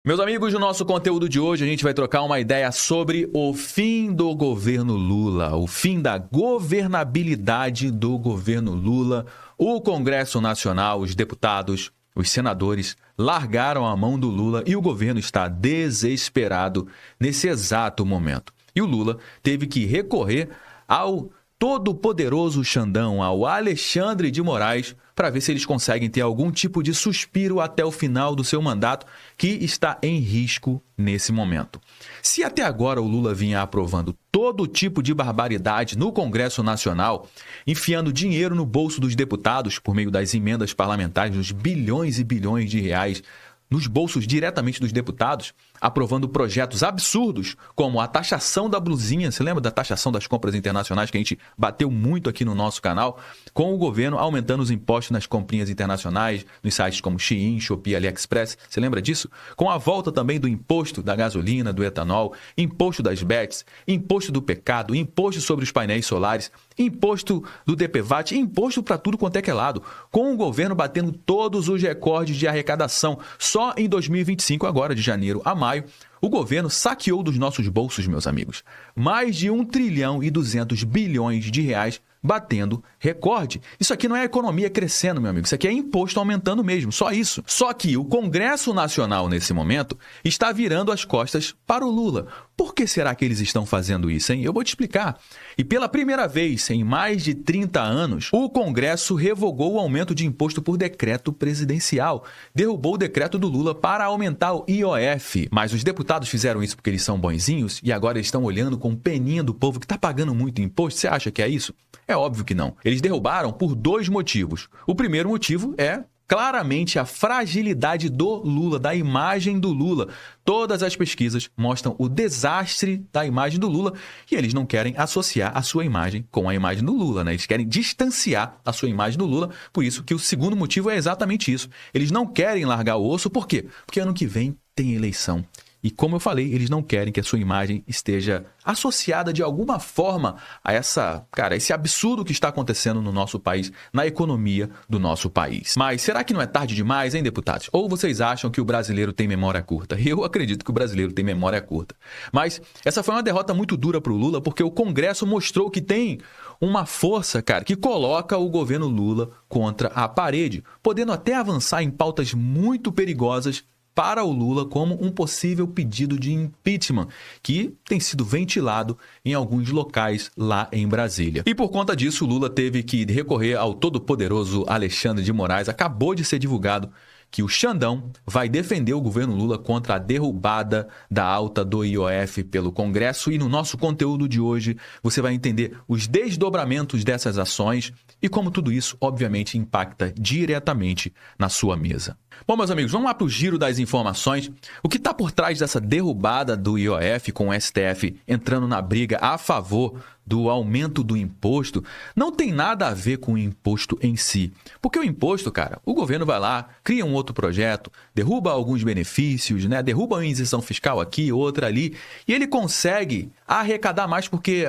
Meus amigos, no nosso conteúdo de hoje a gente vai trocar uma ideia sobre o fim do governo Lula, o fim da governabilidade do governo Lula. O Congresso Nacional, os deputados, os senadores largaram a mão do Lula e o governo está desesperado nesse exato momento. E o Lula teve que recorrer ao todo-poderoso Xandão, ao Alexandre de Moraes, para ver se eles conseguem ter algum tipo de suspiro até o final do seu mandato, que está em risco nesse momento. Se até agora o Lula vinha aprovando todo tipo de barbaridade no Congresso Nacional, enfiando dinheiro no bolso dos deputados por meio das emendas parlamentares, dos bilhões e bilhões de reais nos bolsos diretamente dos deputados, aprovando projetos absurdos, como a taxação da blusinha, você lembra da taxação das compras internacionais que a gente bateu muito aqui no nosso canal, com o governo aumentando os impostos nas comprinhas internacionais, nos sites como Shein, Shopee, AliExpress, você lembra disso? Com a volta também do imposto da gasolina, do etanol, imposto das bets, imposto do pecado, imposto sobre os painéis solares, imposto do DPVAT, imposto para tudo quanto é que é lado, com o governo batendo todos os recordes de arrecadação. Só em 2025, agora de janeiro a maio, o governo saqueou dos nossos bolsos, meus amigos, mais de 1 trilhão e 200 bilhões de reais, batendo recorde. Isso aqui não é economia crescendo, meu amigo. Isso aqui é imposto aumentando mesmo, só isso. Só que o Congresso Nacional, nesse momento, está virando as costas para o Lula. Por que será que eles estão fazendo isso, hein? Eu vou te explicar. E pela primeira vez em mais de 30 anos, o Congresso revogou o aumento de imposto por decreto presidencial. Derrubou o decreto do Lula para aumentar o IOF. Mas os deputados fizeram isso porque eles são bonzinhos e agora eles estão olhando com peninha do povo que está pagando muito imposto. Você acha que é isso? É óbvio que não. Eles derrubaram por 2 motivos. O primeiro motivo é claramente a fragilidade do Lula, da imagem do Lula. Todas as pesquisas mostram o desastre da imagem do Lula e eles não querem associar a sua imagem com a imagem do Lula, né? Eles querem distanciar a sua imagem do Lula, por isso que o segundo motivo é exatamente isso. Eles não querem largar o osso, por quê? Porque ano que vem tem eleição. E como eu falei, eles não querem que a sua imagem esteja associada de alguma forma a esse absurdo que está acontecendo no nosso país, na economia do nosso país. Mas será que não é tarde demais, hein, deputados? Ou vocês acham que o brasileiro tem memória curta? Eu acredito que o brasileiro tem memória curta. Mas essa foi uma derrota muito dura para o Lula, porque o Congresso mostrou que tem uma força, que coloca o governo Lula contra a parede, podendo até avançar em pautas muito perigosas para o Lula, como um possível pedido de impeachment, que tem sido ventilado em alguns locais lá em Brasília. E por conta disso, o Lula teve que recorrer ao todo-poderoso Alexandre de Moraes. Acabou de ser divulgado que o Xandão vai defender o governo Lula contra a derrubada da alta do IOF pelo Congresso. E no nosso conteúdo de hoje, você vai entender os desdobramentos dessas ações e como tudo isso, obviamente, impacta diretamente na sua mesa. Bom, meus amigos, vamos lá para o giro das informações. O que está por trás dessa derrubada do IOF, com o STF entrando na briga a favor do aumento do imposto, não tem nada a ver com o imposto em si. Porque o imposto, o governo vai lá, cria um outro projeto, derruba alguns benefícios, né? Derruba uma isenção fiscal aqui, outra ali, e ele consegue arrecadar mais porque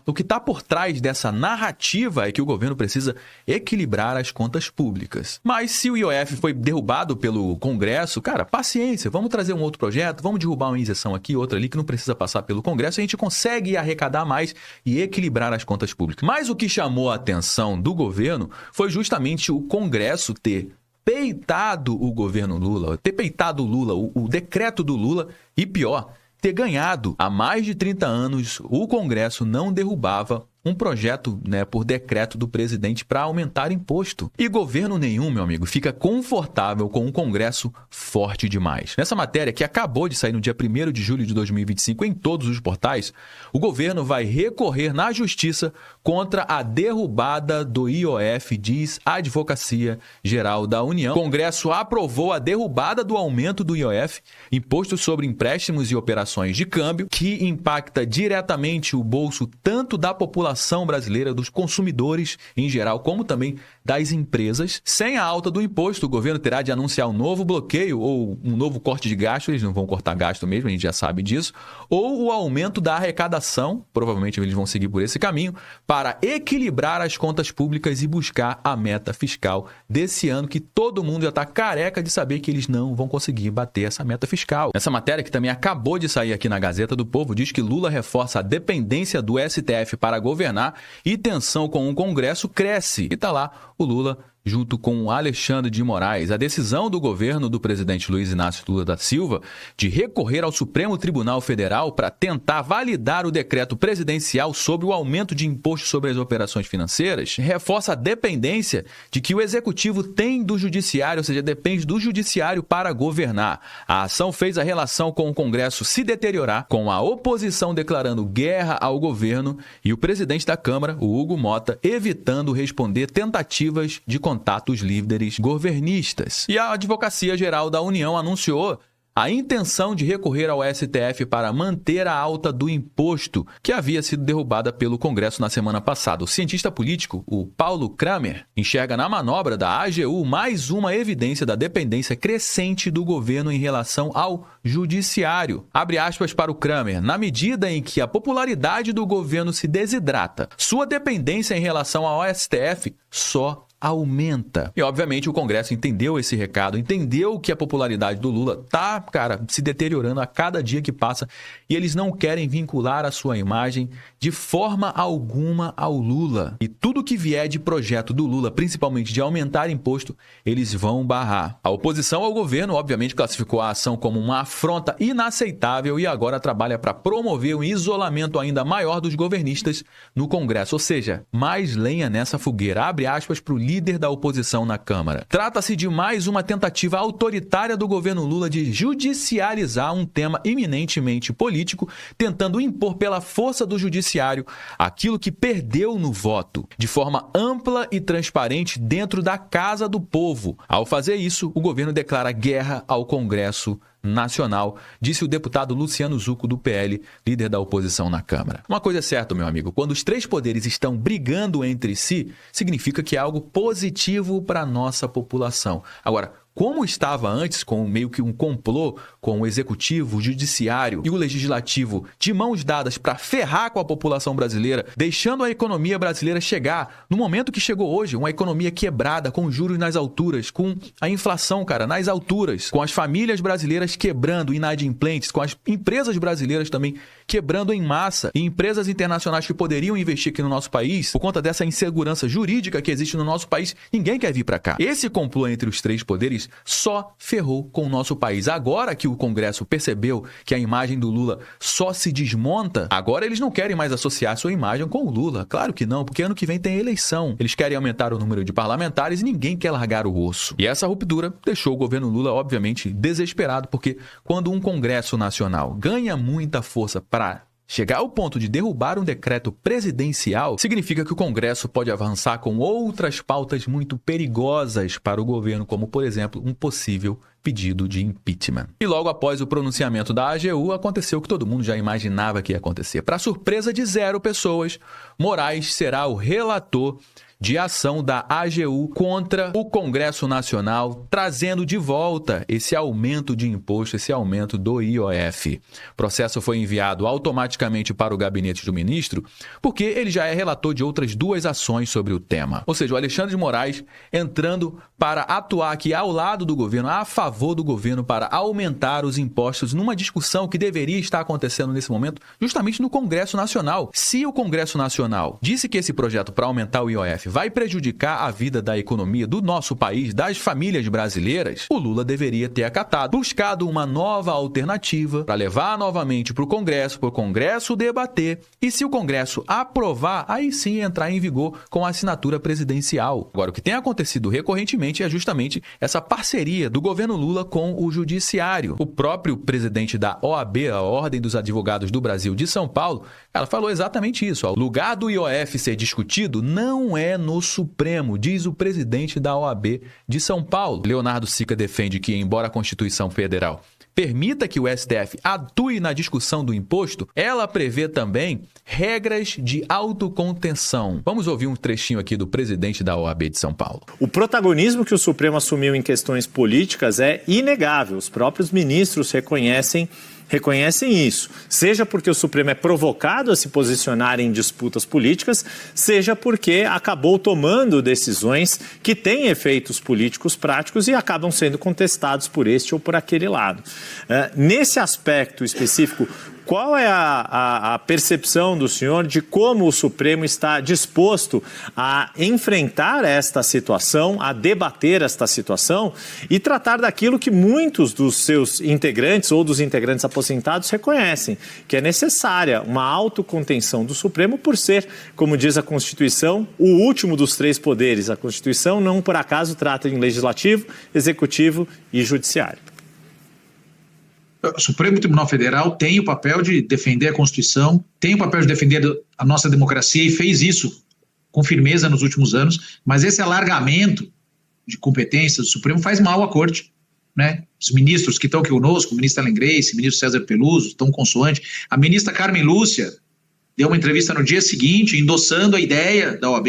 o que está por trás dessa narrativa é que o governo precisa equilibrar as contas públicas. Mas se o IOF foi derrubado pelo Congresso, paciência, vamos trazer um outro projeto, vamos derrubar uma isenção aqui, outra ali, que não precisa passar pelo Congresso, a gente consegue arrecadar mais e equilibrar as contas públicas. Mas o que chamou a atenção do governo foi justamente o Congresso ter peitado o governo Lula, ter peitado o Lula, o decreto do Lula e pior, ter ganhado. Há mais de 30 anos, o Congresso não derrubava um projeto, por decreto do presidente para aumentar imposto. E governo nenhum, meu amigo, fica confortável com um Congresso forte demais. Nessa matéria, que acabou de sair no dia 1º de julho de 2025 em todos os portais, o governo vai recorrer na justiça contra a derrubada do IOF, diz a Advocacia Geral da União. O Congresso aprovou a derrubada do aumento do IOF, imposto sobre empréstimos e operações de câmbio, que impacta diretamente o bolso tanto da população população brasileira, dos consumidores em geral, como também das empresas. Sem a alta do imposto, o governo terá de anunciar um novo bloqueio ou um novo corte de gasto, eles não vão cortar gasto mesmo, a gente já sabe disso, ou o aumento da arrecadação, provavelmente eles vão seguir por esse caminho, para equilibrar as contas públicas e buscar a meta fiscal desse ano, que todo mundo já está careca de saber que eles não vão conseguir bater essa meta fiscal. Essa matéria, que também acabou de sair aqui na Gazeta do Povo, diz que Lula reforça a dependência do STF para governar e tensão com o Congresso cresce. E tá lá o Lula junto com Alexandre de Moraes. A decisão do governo do presidente Luiz Inácio Lula da Silva de recorrer ao Supremo Tribunal Federal para tentar validar o decreto presidencial sobre o aumento de imposto sobre as operações financeiras reforça a dependência de que o executivo tem do judiciário, ou seja, depende do judiciário para governar. A ação fez a relação com o Congresso se deteriorar, com a oposição declarando guerra ao governo e o presidente da Câmara, o Hugo Mota, evitando responder tentativas de contatos líderes governistas. E a Advocacia Geral da União anunciou a intenção de recorrer ao STF para manter a alta do imposto, que havia sido derrubada pelo Congresso na semana passada. O cientista político, o Paulo Kramer, enxerga na manobra da AGU mais uma evidência da dependência crescente do governo em relação ao judiciário. Abre aspas para o Kramer: na medida em que a popularidade do governo se desidrata, sua dependência em relação ao STF só aumenta. E, obviamente, o Congresso entendeu esse recado, entendeu que a popularidade do Lula tá, se deteriorando a cada dia que passa e eles não querem vincular a sua imagem de forma alguma ao Lula. E tudo que vier de projeto do Lula, principalmente de aumentar imposto, eles vão barrar. A oposição ao governo, obviamente, classificou a ação como uma afronta inaceitável e agora trabalha para promover um isolamento ainda maior dos governistas no Congresso, ou seja, mais lenha nessa fogueira. Abre aspas para o líder da oposição na Câmara. Trata-se de mais uma tentativa autoritária do governo Lula de judicializar um tema eminentemente político, tentando impor pela força do judiciário aquilo que perdeu no voto, de forma ampla e transparente dentro da Casa do Povo. Ao fazer isso, o governo declara guerra ao Congresso Nacional, disse o deputado Luciano Zucco, do PL, líder da oposição na Câmara. Uma coisa é certa, meu amigo, quando os três poderes estão brigando entre si, significa que é algo positivo para a nossa população. Agora, como estava antes, com meio que um complô com o executivo, o judiciário e o legislativo de mãos dadas para ferrar com a população brasileira, deixando a economia brasileira chegar no momento que chegou hoje, uma economia quebrada, com juros nas alturas, com a inflação, nas alturas, com as famílias brasileiras quebrando, inadimplentes, com as empresas brasileiras também quebrando em massa, e empresas internacionais que poderiam investir aqui no nosso país, por conta dessa insegurança jurídica que existe no nosso país, ninguém quer vir para cá. Esse complô entre os três poderes só ferrou com o nosso país. Agora que o Congresso percebeu que a imagem do Lula só se desmonta, agora eles não querem mais associar sua imagem com o Lula. Claro que não, porque ano que vem tem eleição. Eles querem aumentar o número de parlamentares e ninguém quer largar o osso. E essa ruptura deixou o governo Lula, obviamente, desesperado, porque quando um Congresso Nacional ganha muita força para chegar ao ponto de derrubar um decreto presidencial, significa que o Congresso pode avançar com outras pautas muito perigosas para o governo, como, por exemplo, um possível pedido de impeachment. E logo após o pronunciamento da AGU, aconteceu o que todo mundo já imaginava que ia acontecer. Para surpresa de 0 pessoas, Moraes será o relator de ação da AGU contra o Congresso Nacional, trazendo de volta esse aumento de imposto, esse aumento do IOF. O processo foi enviado automaticamente para o gabinete do ministro, porque ele já é relator de outras 2 ações sobre o tema. Ou seja, o Alexandre de Moraes entrando para atuar aqui ao lado do governo, a favor do governo, para aumentar os impostos numa discussão que deveria estar acontecendo nesse momento, justamente no Congresso Nacional. Se o Congresso Nacional disse que esse projeto para aumentar o IOF vai prejudicar a vida da economia do nosso país, das famílias brasileiras, o Lula deveria ter acatado, buscado uma nova alternativa para levar novamente para o Congresso debater, e se o Congresso aprovar, aí sim entrar em vigor com a assinatura presidencial. Agora, o que tem acontecido recorrentemente é justamente essa parceria do governo Lula com o judiciário. O próprio presidente da OAB, a Ordem dos Advogados do Brasil de São Paulo, ela falou exatamente isso. O lugar do IOF ser discutido não é no Supremo, diz o presidente da OAB de São Paulo. Leonardo Sica defende que, embora a Constituição Federal permita que o STF atue na discussão do imposto, ela prevê também regras de autocontenção. Vamos ouvir um trechinho aqui do presidente da OAB de São Paulo. O protagonismo que o Supremo assumiu em questões políticas é inegável. Os próprios ministros reconhecem isso, seja porque o Supremo é provocado a se posicionar em disputas políticas, seja porque acabou tomando decisões que têm efeitos políticos práticos e acabam sendo contestados por este ou por aquele lado. Nesse aspecto específico, qual é a percepção do senhor de como o Supremo está disposto a enfrentar esta situação, a debater esta situação e tratar daquilo que muitos dos seus integrantes ou dos integrantes aposentados reconhecem, que é necessária uma autocontenção do Supremo por ser, como diz a Constituição, o último dos três poderes. A Constituição não por acaso trata em legislativo, executivo e judiciário. O Supremo Tribunal Federal tem o papel de defender a Constituição, tem o papel de defender a nossa democracia e fez isso com firmeza nos últimos anos, mas esse alargamento de competências do Supremo faz mal à Corte, né? Os ministros que estão aqui conosco, o ministro Alan Grace, o ministro César Peluso, estão consoante. A ministra Carmen Lúcia deu uma entrevista no dia seguinte, endossando a ideia da OAB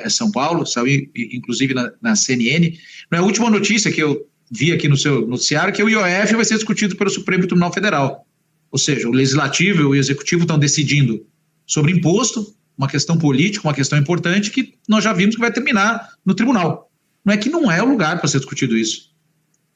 São Paulo, saiu inclusive na CNN. A última notícia que eu vi aqui no seu noticiário que o IOF vai ser discutido pelo Supremo Tribunal Federal. Ou seja, o Legislativo e o Executivo estão decidindo sobre imposto, uma questão política, uma questão importante que nós já vimos que vai terminar no tribunal. Não é que não é o lugar para ser discutido isso.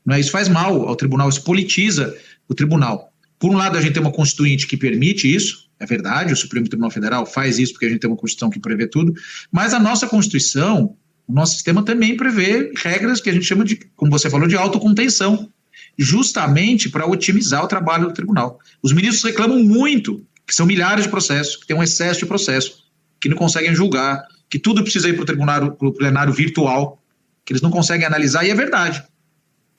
Não é, isso faz mal ao tribunal, isso politiza o tribunal. Por um lado, a gente tem uma Constituinte que permite isso, é verdade, o Supremo Tribunal Federal faz isso porque a gente tem uma Constituição que prevê tudo, mas a nossa Constituição, o nosso sistema também prevê regras que a gente chama de, como você falou, de autocontenção, justamente para otimizar o trabalho do tribunal. Os ministros reclamam muito, que são milhares de processos, que tem um excesso de processo, que não conseguem julgar, que tudo precisa ir para o plenário virtual, que eles não conseguem analisar, e é verdade.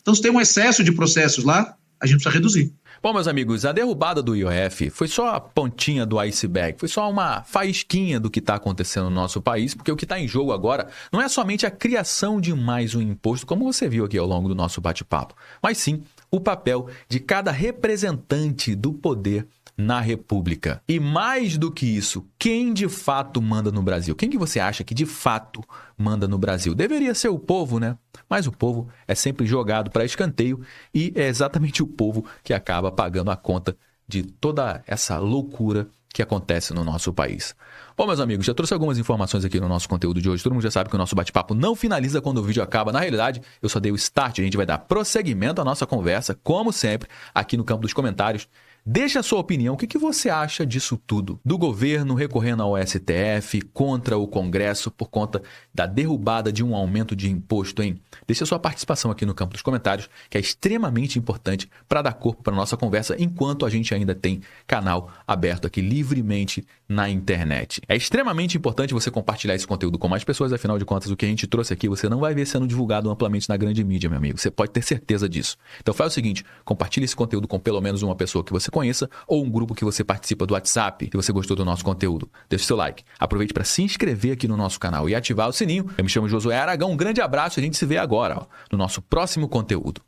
Então, se tem um excesso de processos lá, a gente precisa reduzir. Bom, meus amigos, a derrubada do IOF foi só a pontinha do iceberg, foi só uma faísquinha do que está acontecendo no nosso país, porque o que está em jogo agora não é somente a criação de mais um imposto, como você viu aqui ao longo do nosso bate-papo, mas sim o papel de cada representante do poder na República. E mais do que isso, quem de fato manda no Brasil? Quem que você acha que de fato manda no Brasil? Deveria ser o povo, né? Mas o povo é sempre jogado para escanteio e é exatamente o povo que acaba pagando a conta de toda essa loucura que acontece no nosso país. Bom, meus amigos, já trouxe algumas informações aqui no nosso conteúdo de hoje. Todo mundo já sabe que o nosso bate-papo não finaliza quando o vídeo acaba. Na realidade, eu só dei o start. A gente vai dar prosseguimento à nossa conversa, como sempre, aqui no campo dos comentários. Deixa a sua opinião, o que você acha disso tudo? Do governo recorrendo ao STF contra o Congresso por conta da derrubada de um aumento de imposto, hein? Deixa a sua participação aqui no campo dos comentários, que é extremamente importante para dar corpo para a nossa conversa, enquanto a gente ainda tem canal aberto aqui livremente na internet. É extremamente importante você compartilhar esse conteúdo com mais pessoas, afinal de contas, o que a gente trouxe aqui você não vai ver sendo divulgado amplamente na grande mídia, meu amigo. Você pode ter certeza disso. Então faz o seguinte, compartilhe esse conteúdo com pelo menos uma pessoa que você conheça ou um grupo que você participa do WhatsApp, se você gostou do nosso conteúdo. Deixe seu like. Aproveite para se inscrever aqui no nosso canal e ativar o sininho. Eu me chamo Josué Aragão, um grande abraço e a gente se vê agora no nosso próximo conteúdo.